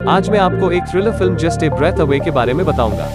आज मैं आपको एक thriller film just a breath away के बारे में बताऊंगा।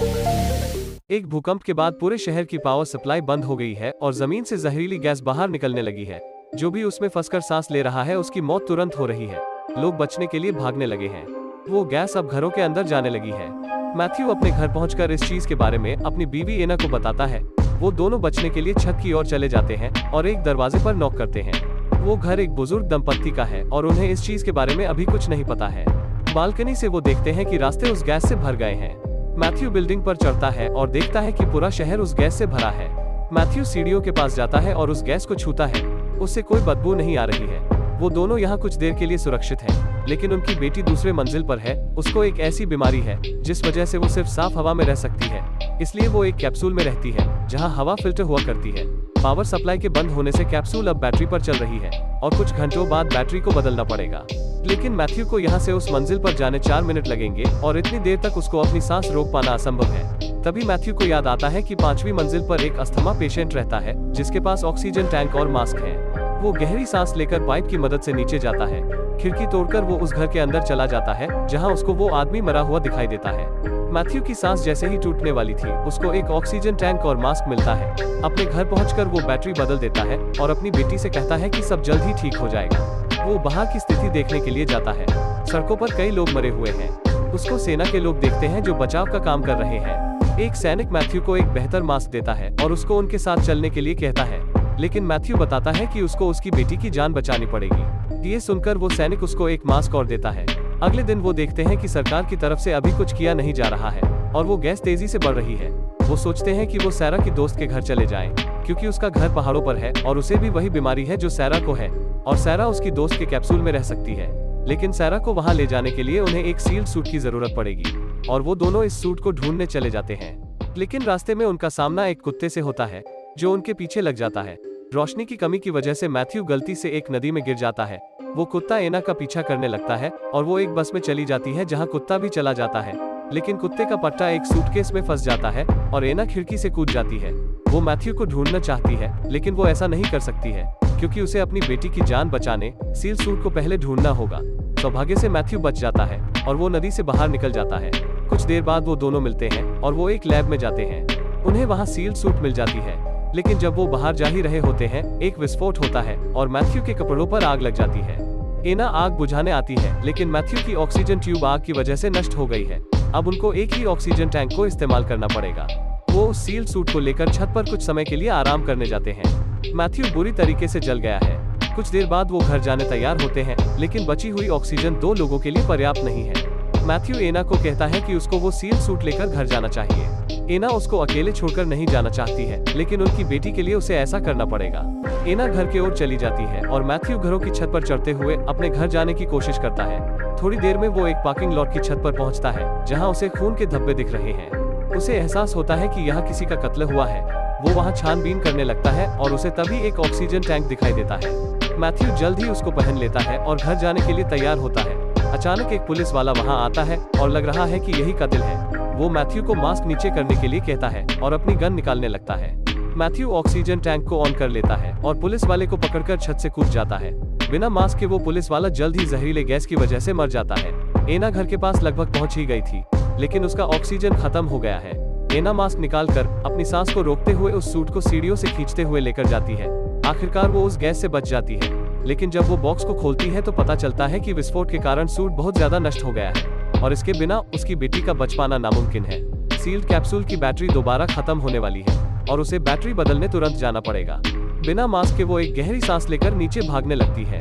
एक भूकंप के बाद पूरे शहर की पावर सप्लाई बंद हो गई है और जमीन से जहरीली गैस बाहर निकलने लगी है। जो भी उसमें फंसकर सांस ले रहा है उसकी मौत तुरंत हो रही है। लोग बचने के लिए भागने लगे हैं। वो गैस अब घरों के अंदर जाने लगी है। मैथ्यू अपने घर पहुंचकर इस चीज के बारे में अपनी बीवी एना को बताता है। वो दोनों बचने के लिए छत की ओर चले जाते हैं और एक दरवाजे पर नॉक करते हैं। वो घर एक बुजुर्ग दंपत्ति का है और उन्हें इस चीज के बारे में अभी कुछ नहीं पता है। बालकनी से वो देखते हैं कि रास्ते उस गैस से भर गए हैं। मैथ्यू बिल्डिंग पर चढ़ता है और देखता है कि पूरा शहर उस गैस से भरा है। मैथ्यू सीढ़ियों के पास जाता है और उस गैस को छूता है। उससे कोई बदबू नहीं आ रही है। वो दोनों यहाँ कुछ देर के लिए सुरक्षित हैं, लेकिन उनकी बेटी दूसरे मंजिल पर है। उसको एक ऐसी बीमारी है जिस वजह से वो सिर्फ साफ हवा में रह सकती है, इसलिए वो एक कैप्सूल में रहती है जहाँ हवा फिल्टर हुआ करती है। पावर सप्लाई के बंद होने से कैप्सूल अब बैटरी पर चल रही है और कुछ घंटों बाद बैटरी को बदलना पड़ेगा। लेकिन मैथ्यू को यहाँ से उस मंजिल पर जाने 4 मिनट लगेंगे और इतनी देर तक उसको अपनी सांस रोक पाना असंभव है। तभी मैथ्यू को याद आता है कि 5वीं मंजिल पर एक अस्थमा पेशेंट रहता है जिसके पास ऑक्सीजन टैंक और मास्क है। वो गहरी सांस लेकर पाइप की मदद से नीचे जाता है। खिड़की तोड़कर वो उस घर के अंदर चला जाता है जहाँ उसको वो आदमी मरा हुआ दिखाई देता है। मैथ्यू की सांस जैसे ही टूटने वाली थी, उसको एक ऑक्सीजन टैंक और मास्क मिलता है। अपने घर पहुंचकर वो बैटरी बदल देता है और अपनी बेटी से कहता है कि सब जल्द ही ठीक हो जाएगा। वो बाहर की स्थिति देखने के लिए जाता है। सड़कों पर कई लोग मरे हुए हैं। उसको सेना के लोग देखते हैं जो बचाव का काम कर रहे हैं। एक सैनिक मैथ्यू को एक बेहतर मास्क देता है और उसको उनके साथ चलने के लिए कहता है, लेकिन मैथ्यू बताता है कि उसको उसकी बेटी की जान बचानी पड़ेगी। ये सुनकर वो सैनिक उसको एक मास्क और देता है। अगले दिन वो देखते हैं कि सरकार की तरफ से अभी कुछ किया नहीं जा रहा है और वो गैस तेजी से बढ़ रही है। वो सोचते हैं कि वो सैरा की दोस्त के घर चले जाएं, क्योंकि उसका घर पहाड़ों पर है और उसे भी वही बीमारी है जो सैरा को है और सैरा उसकी दोस्त के कैप्सूल में रह सकती है। लेकिन सैरा को वहां ले जाने के लिए उन्हें एक सील्ड सूट की जरूरत पड़ेगी और वो दोनों इस सूट को ढूंढने चले जाते हैं। लेकिन रास्ते में उनका सामना एक कुत्ते से होता है जो उनके पीछे लग जाता है। रोशनी की कमी की वजह से मैथ्यू गलती से एक नदी में गिर जाता है। वो कुत्ता एना का पीछा करने लगता है और वो एक बस में चली जाती है जहां कुत्ता भी चला जाता है। लेकिन कुत्ते का पट्टा एक सूटकेस में फंस जाता है और एना खिड़की से कूद जाती है। वो मैथ्यू को ढूंढना चाहती है, लेकिन वो ऐसा नहीं कर सकती है क्योंकि उसे अपनी बेटी की जान बचाने सील सूट को पहले ढूंढना होगा। सौभाग्य से मैथ्यू बच जाता है और वो नदी से बाहर निकल जाता है। कुछ देर बाद वो दोनों मिलते हैं और वो एक लैब में जाते हैं। उन्हें वहाँ सील सूट मिल जाती है, लेकिन जब वो बाहर जा ही रहे होते हैं, एक विस्फोट होता है और मैथ्यू के कपड़ों पर आग लग जाती है। एना आग बुझाने आती है, लेकिन मैथ्यू की ऑक्सीजन ट्यूब आग की वजह से नष्ट हो गई है। अब उनको एक ही ऑक्सीजन टैंक को इस्तेमाल करना पड़ेगा। वो उस सील सूट को लेकर छत पर कुछ समय के लिए आराम करने जाते हैं। मैथ्यू बुरी तरीके से जल गया है। कुछ देर बाद वो घर जाने तैयार होते हैं, लेकिन बची हुई ऑक्सीजन 2 लोगों के लिए पर्याप्त नहीं है। मैथ्यू एना को कहता है कि उसको वो सील सूट लेकर घर जाना चाहिए। एना उसको अकेले छोड़कर नहीं जाना चाहती है, लेकिन उनकी बेटी के लिए उसे ऐसा करना पड़ेगा। एना घर की ओर चली जाती है और मैथ्यू घरों की छत पर चढ़ते हुए अपने घर जाने की कोशिश करता है। थोड़ी देर में वो एक पार्किंग लॉट की छत पर पहुंचता है जहां उसे खून के धब्बे दिख रहे हैं। उसे एहसास होता है कि यहाँ किसी का कत्ल हुआ है। वो वहाँ छानबीन करने लगता है और उसे तभी एक ऑक्सीजन टैंक दिखाई देता है। मैथ्यू जल्द ही उसको पहन लेता है और घर जाने के लिए तैयार होता है। अचानक एक पुलिस वाला वहां आता है और लग रहा है कि यही कातिल है। वो मैथ्यू को मास्क नीचे करने के लिए कहता है और अपनी गन निकालने लगता है। मैथ्यू ऑक्सीजन टैंक को ऑन कर लेता है और पुलिस वाले को पकड़कर छत से कूद जाता है। बिना मास्क के वो पुलिस वाला जल्द ही जहरीले गैस की वजह से मर जाता है। एना घर के पास लगभग पहुंच ही गई थी, लेकिन उसका ऑक्सीजन खत्म हो गया है। एना मास्क निकालकर अपनी सांस को रोकते हुए उस सूट को सीढ़ियों से खींचते हुए लेकर जाती है। आखिरकार वो उस गैस से बच जाती है, लेकिन जब वो बॉक्स को खोलती है तो पता चलता है कि विस्फोट के कारण सूट बहुत ज्यादा नष्ट हो गया है और इसके बिना उसकी बेटी का बच पाना नामुमकिन है। सील्ड कैप्सूल की बैटरी दोबारा खत्म होने वाली है और उसे बैटरी बदलने तुरंत जाना पड़ेगा। बिना मास्क के वो एक गहरी सांस लेकर नीचे भागने लगती है।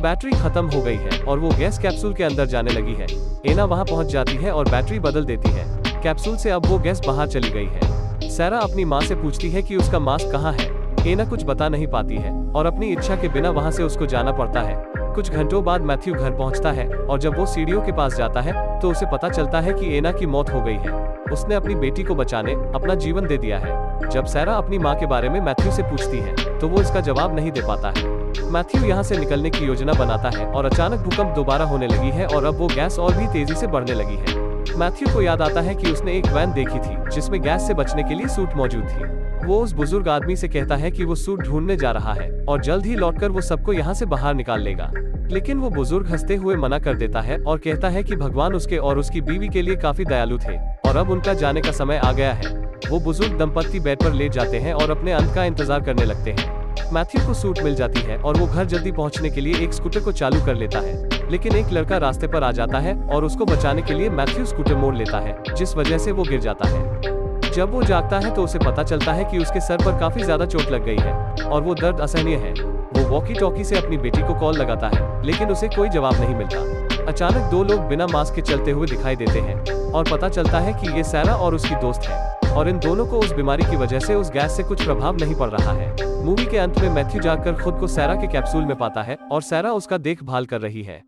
बैटरी खत्म हो गई है और वो गैस कैप्सूल के अंदर जाने लगी है। एना वहाँ पहुँच जाती है और बैटरी बदल देती है। कैप्सूल से अब वो गैस बाहर चली गई है। सैरा अपनी माँ से पूछती है कि उसका मास्क कहाँ है। एना कुछ बता नहीं पाती है और अपनी इच्छा के बिना वहाँ से उसको जाना पड़ता है। कुछ घंटों बाद मैथ्यू घर पहुँचता है और जब वो सीढ़ियों के पास जाता है तो उसे पता चलता है कि एना की मौत हो गई है। उसने अपनी बेटी को बचाने अपना जीवन दे दिया है। जब सैरा अपनी माँ के बारे में मैथ्यू से पूछती है तो वो इसका जवाब नहीं दे पाता है। मैथ्यू यहाँ से निकलने की योजना बनाता है और अचानक भूकंप दोबारा होने लगी है और अब वो गैस और भी तेजी से बढ़ने लगी है। मैथ्यू को याद आता है कि उसने एक वैन देखी थी जिसमें गैस से बचने के लिए सूट मौजूद थी। वो उस बुजुर्ग आदमी से कहता है कि वो सूट ढूंढने जा रहा है और जल्द ही लौटकर वो सबको यहाँ से बाहर निकाल लेगा। लेकिन वो बुजुर्ग हंसते हुए मना कर देता है और कहता है कि भगवान उसके और उसकी बीवी के लिए काफी दयालु थे और अब उनका जाने का समय आ गया है। वो बुजुर्ग दंपत्ति बेड पर लेट जाते हैं और अपने अंत का इंतजार करने लगते हैं। मैथ्यू को सूट मिल जाती है और वो घर जल्दी पहुंचने के लिए एक स्कूटर को चालू कर लेता है, लेकिन एक लड़का रास्ते पर आ जाता है और उसको बचाने के लिए मैथ्यू स्कूटर मोड़ लेता है, जिस वजह से वो गिर जाता है। जब वो जागता है तो उसे पता चलता है कि उसके सर पर काफी ज्यादा चोट लग गई है और वो दर्द असहनीय है। वो वॉकी टॉकी से अपनी बेटी को कॉल लगाता है, लेकिन उसे कोई जवाब नहीं मिलता। अचानक दो लोग बिना मास्क के चलते हुए दिखाई देते हैं और पता चलता है कि ये सैरा और उसकी दोस्त है और इन दोनों को उस बीमारी की वजह से उस गैस से कुछ प्रभाव नहीं पड़ रहा है। मूवी के अंत में मैथ्यू जागकर खुद को सैरा के कैप्सूल में पाता है और सैरा उसका देखभाल कर रही है।